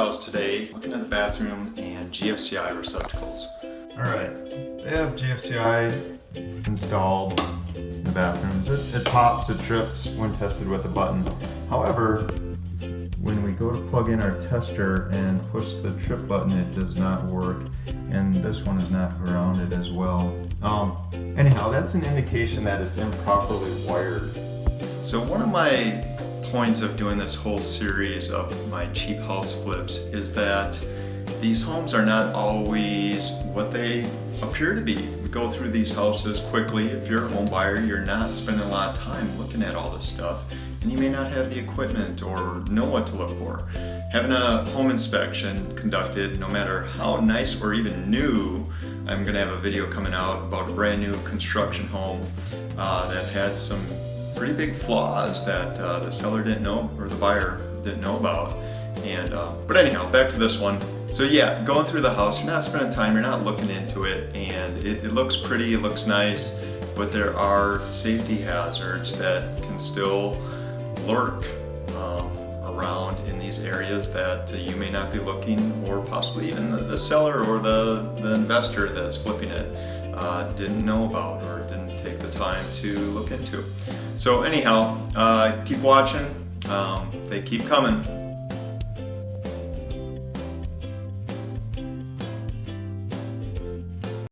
house today, looking at the bathroom and GFCI receptacles. Alright, they have GFCI installed in the bathrooms. It pops, it trips when tested with a button. However, when we go to plug in our tester and push the trip button, it does not work, and this one is not grounded as well. Anyhow, that's an indication that it's improperly wired. So one of my points of doing this whole series of my cheap house flips is that these homes are not always what they appear to be. We go through these houses quickly. If you're a home buyer, you're not spending a lot of time looking at all this stuff, and you may not have the equipment or know what to look for. Having a home inspection conducted, no matter how nice or even new, I'm going to have a video coming out about a brand new construction home that had some pretty big flaws that the seller didn't know or the buyer didn't know about. And but anyhow, back to this one. So yeah, going through the house, you're not spending time, you're not looking into it, and it looks pretty, it looks nice, but there are safety hazards that can still lurk around in these areas that you may not be looking, or possibly even the seller or the investor that's flipping it didn't know about or didn't take the time to look into. So anyhow, keep watching, they keep coming.